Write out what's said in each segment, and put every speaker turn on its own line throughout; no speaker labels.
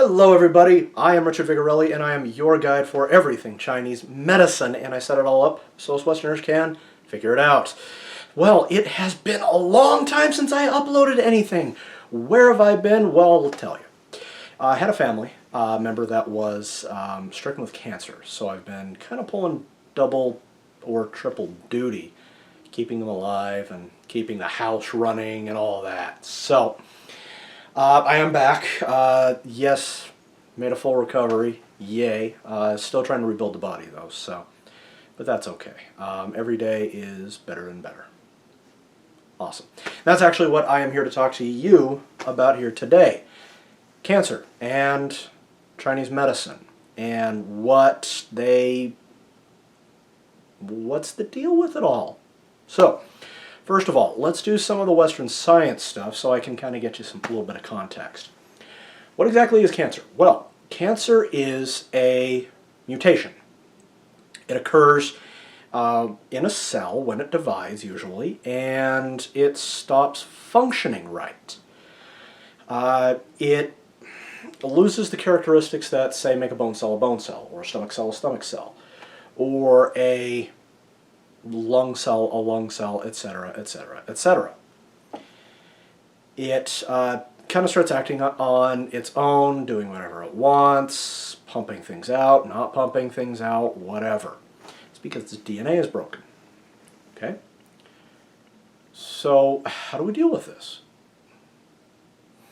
Hello everybody, I am Richard Vigorelli and I am your guide for everything Chinese medicine, and I set it all up so us Westerners can figure it out. Well, it has been a long time since I uploaded anything. Where have I been? Well, I'll tell you. I had a family member that was stricken with cancer, so I've been kind of pulling double or triple duty, keeping them alive and keeping the house running and all that. So, I am back. Yes, made a full recovery. Yay. Still trying to rebuild the body though, so, but that's okay. Every day is better and better. Awesome. That's actually what I am here to talk to you about here today. Cancer and Chinese medicine and what's the deal with it all. So, first of all, let's do some of the Western science stuff so I can kind of get you a little bit of context. What exactly is cancer? Well, cancer is a mutation. It occurs in a cell when it divides, usually, and it stops functioning right. It loses the characteristics that, say, make a bone cell, or a stomach cell, or a lung cell, etc., etc., etc. It kind of starts acting on its own, doing whatever it wants, pumping things out, not pumping things out, whatever. It's because the DNA is broken. Okay? So, how do we deal with this?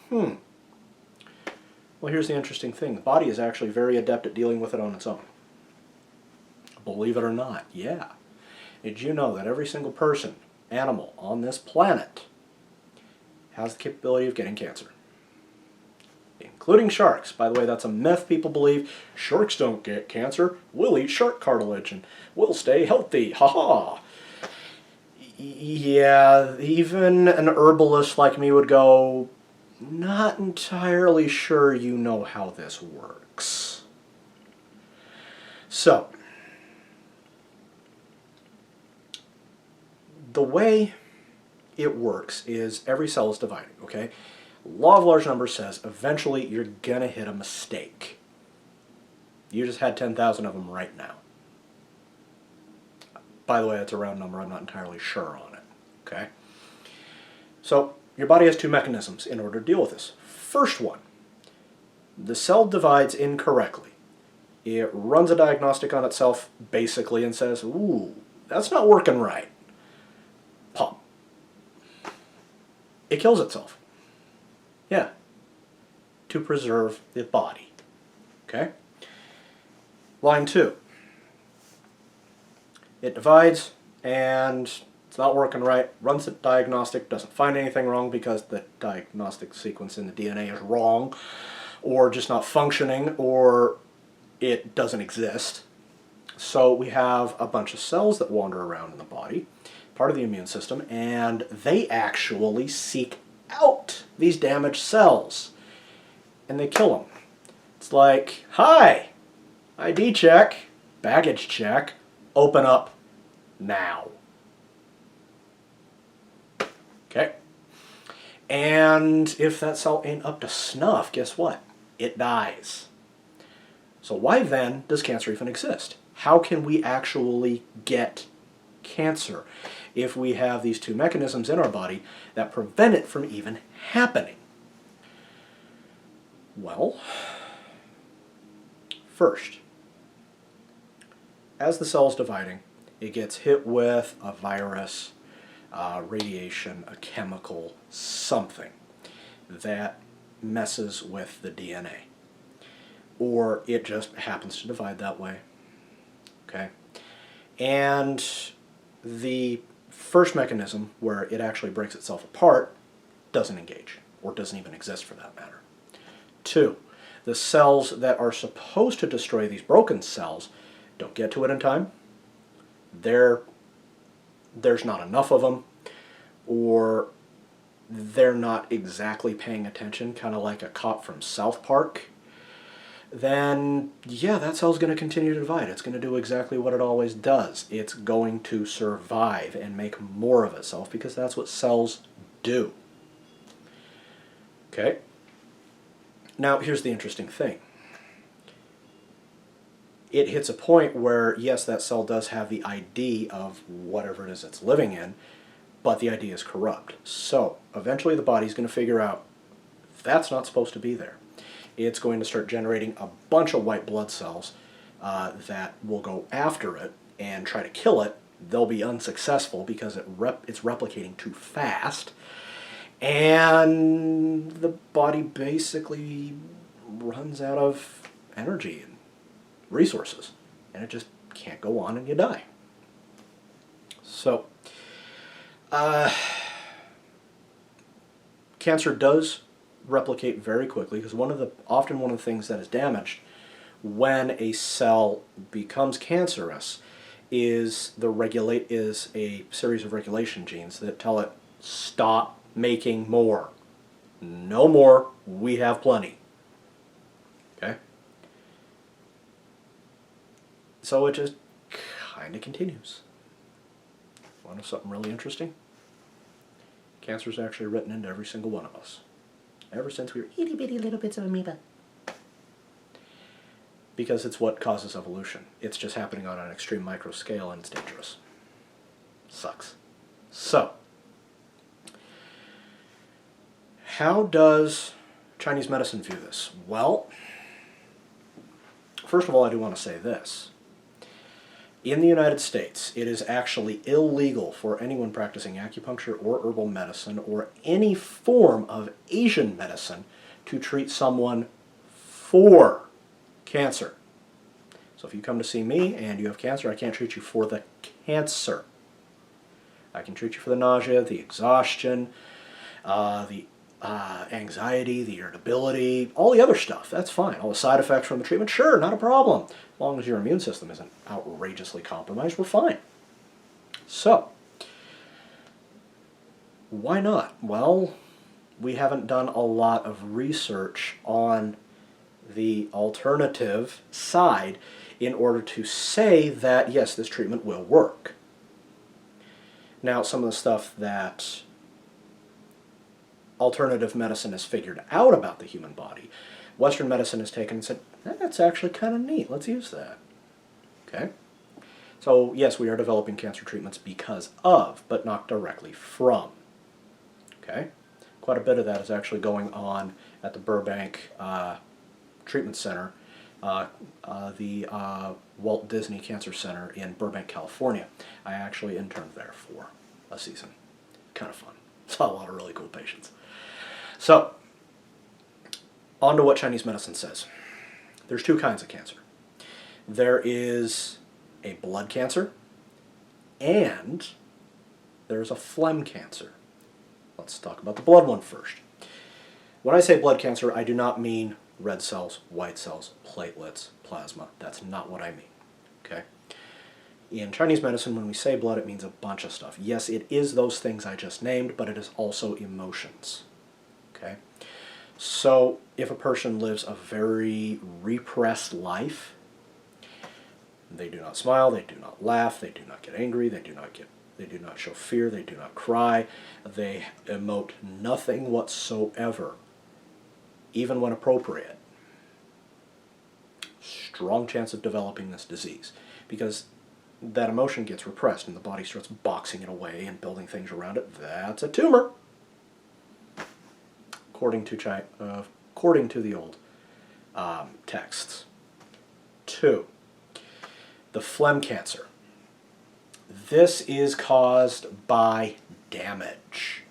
Well, here's the interesting thing. The body is actually very adept at dealing with it on its own. Believe it or not, yeah. Did you know that every single person, animal on this planet has the capability of getting cancer? Including sharks. By the way, that's a myth. People believe sharks don't get cancer. We'll eat shark cartilage and we'll stay healthy. Ha-ha! Yeah, even an herbalist like me would go, not entirely sure you know how this works. So, the way it works is every cell is dividing, okay? Law of large numbers says eventually you're going to hit a mistake. You just had 10,000 of them right now. By the way, that's a round number. I'm not entirely sure on it, okay? So your body has two mechanisms in order to deal with this. First one, the cell divides incorrectly. It runs a diagnostic on itself, basically, and says, ooh, that's not working right. Pop. It kills itself. Yeah. To preserve the body. Okay? Line 2. It divides and it's not working right, runs a diagnostic, doesn't find anything wrong because the diagnostic sequence in the DNA is wrong, or just not functioning, or it doesn't exist. So we have a bunch of cells that wander around in the body, part of the immune system, and they actually seek out these damaged cells and they kill them. It's like, hi, ID check, baggage check, open up now. Okay? And if that cell ain't up to snuff, guess what? It dies. So why then does cancer even exist? How can we actually get cancer if we have these two mechanisms in our body that prevent it from even happening? Well, first, as the cell is dividing, it gets hit with a virus, radiation, a chemical, something that messes with the DNA. Or it just happens to divide that way. Okay? And the first mechanism, where it actually breaks itself apart, doesn't engage, or doesn't even exist for that matter. 2, the cells that are supposed to destroy these broken cells don't get to it in time. There's not enough of them, or they're not exactly paying attention, kind of like a cop from South Park. Then, yeah, that cell's going to continue to divide. It's going to do exactly what it always does. It's going to survive and make more of itself because that's what cells do. Okay? Now, here's the interesting thing. It hits a point where, yes, that cell does have the ID of whatever it is it's living in, but the ID is corrupt. So, eventually the body's going to figure out that's not supposed to be there. It's going to start generating a bunch of white blood cells that will go after it and try to kill it. They'll be unsuccessful because it's replicating too fast. And the body basically runs out of energy and resources. And it just can't go on and you die. So, cancer does replicate very quickly because often one of the things that is damaged when a cell becomes cancerous is a series of regulation genes that tell it, stop making more. No more, we have plenty. Okay? So it just kind of continues. Want to know something really interesting? Cancer is actually written into every single one of us. Ever since we were itty bitty little bits of amoeba. Because it's what causes evolution. It's just happening on an extreme micro scale and it's dangerous. Sucks. So, how does Chinese medicine view this? Well, first of all, I do want to say this. In the United States, it is actually illegal for anyone practicing acupuncture or herbal medicine or any form of Asian medicine to treat someone for cancer. So if you come to see me and you have cancer, I can't treat you for the cancer. I can treat you for the nausea, the exhaustion, the anxiety, the irritability, all the other stuff. That's fine. All the side effects from the treatment, sure, not a problem. As long as your immune system isn't outrageously compromised, we're fine. So, why not? Well, we haven't done a lot of research on the alternative side in order to say that, yes, this treatment will work. Now, some of the stuff that alternative medicine has figured out about the human body, Western medicine has taken and said, that's actually kind of neat, let's use that. Okay? So, yes, we are developing cancer treatments because of, but not directly from. Okay? Quite a bit of that is actually going on at the Burbank Treatment Center, the Walt Disney Cancer Center in Burbank, California. I actually interned there for a season. Kind of fun. Saw a lot of really cool patients. So, on to what Chinese medicine says. There's two kinds of cancer. There is a blood cancer, and there's a phlegm cancer. Let's talk about the blood one first. When I say blood cancer, I do not mean red cells, white cells, platelets, plasma. That's not what I mean. Okay? In Chinese medicine, when we say blood, it means a bunch of stuff. Yes, it is those things I just named, but it is also emotions. Okay? So, if a person lives a very repressed life, they do not smile, they do not laugh, they do not get angry, they do not show fear, they do not cry, they emote nothing whatsoever, even when appropriate. Strong chance of developing this disease, because that emotion gets repressed and the body starts boxing it away and building things around it. That's a tumor, according to the old texts. 2. The phlegm cancer. This is caused by damage.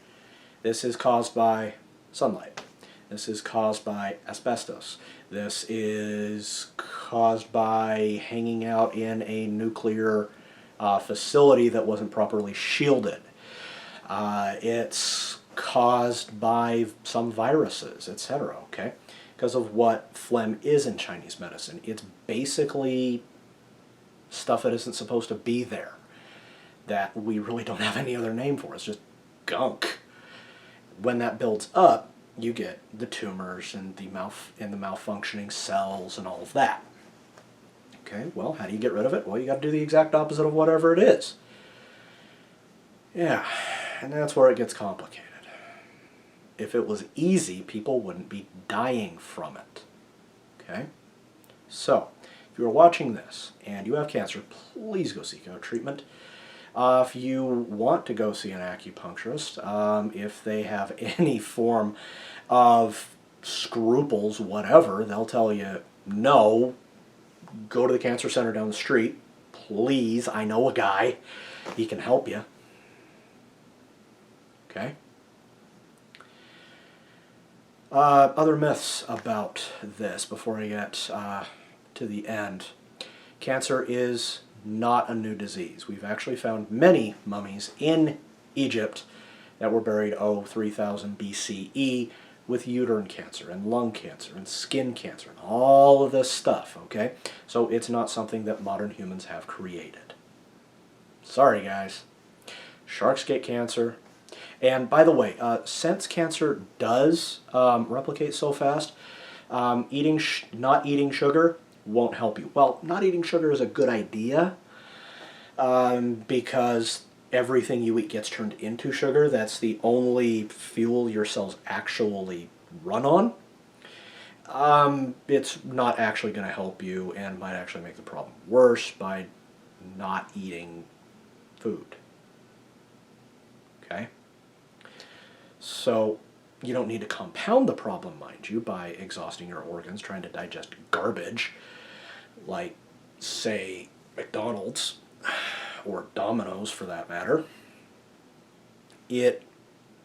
This is caused by sunlight. This is caused by asbestos. This is caused by hanging out in a nuclear facility that wasn't properly shielded. It's caused by some viruses, etc., okay? Because of what phlegm is in Chinese medicine. It's basically stuff that isn't supposed to be there, that we really don't have any other name for. It's just gunk. When that builds up, you get the tumors and the malfunctioning cells and all of that. Okay, well, how do you get rid of it? Well, you got to do the exact opposite of whatever it is. Yeah, and that's where it gets complicated. If it was easy, people wouldn't be dying from it. Okay? So, if you're watching this and you have cancer, please go seek out treatment. If you want to go see an acupuncturist, if they have any form of scruples, whatever, they'll tell you, no, go to the cancer center down the street. Please, I know a guy. He can help you. Okay? Other myths about this before I get to the end. Cancer is not a new disease. We've actually found many mummies in Egypt that were buried, 3000 BCE with uterine cancer and lung cancer and skin cancer and all of this stuff, okay? So it's not something that modern humans have created. Sorry, guys. Sharks get cancer. And by the way, since cancer does replicate so fast, not eating sugar won't help you. Well, not eating sugar is a good idea because everything you eat gets turned into sugar. That's the only fuel your cells actually run on. It's not actually going to help you and might actually make the problem worse by not eating food. Okay? So you don't need to compound the problem, mind you, by exhausting your organs trying to digest garbage like, say, McDonald's or Domino's for that matter. You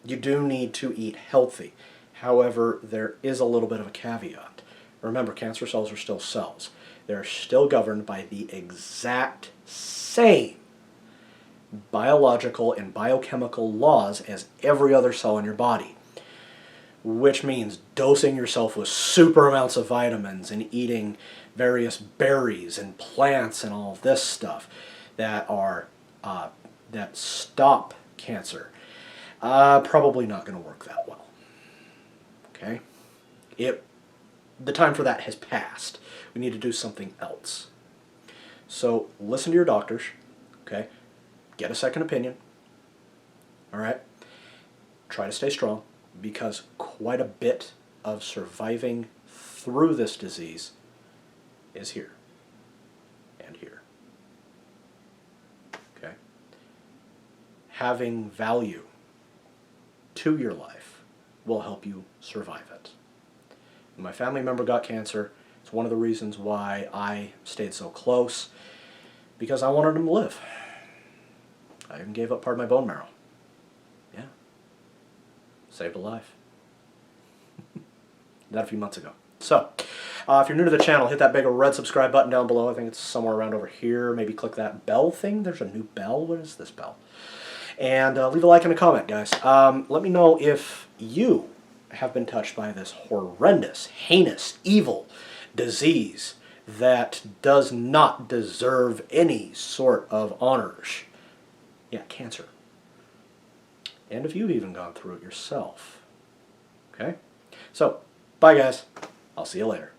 do need to eat healthy. However, there is a little bit of a caveat. Remember, cancer cells are still cells. They're still governed by the exact same biological and biochemical laws as every other cell in your body, which means dosing yourself with super amounts of vitamins and eating various berries and plants and all this stuff that stop cancer. Probably not going to work that well. Okay? The time for that has passed. We need to do something else. So listen to your doctors. Okay? Get a second opinion. All right? Try to stay strong because quite a bit of surviving through this disease is here and here. Okay? Having value to your life will help you survive it. My family member got cancer. It's one of the reasons why I stayed so close, because I wanted him to live. I even gave up part of my bone marrow. Yeah. Saved a life. That a few months ago. So, if you're new to the channel, hit that big red subscribe button down below. I think it's somewhere around over here. Maybe click that bell thing. There's a new bell. What is this bell? And leave a like and a comment, guys. Let me know if you have been touched by this horrendous, heinous, evil disease that does not deserve any sort of honors. Yeah, cancer. And if you've even gone through it yourself. Okay? So, bye guys. I'll see you later.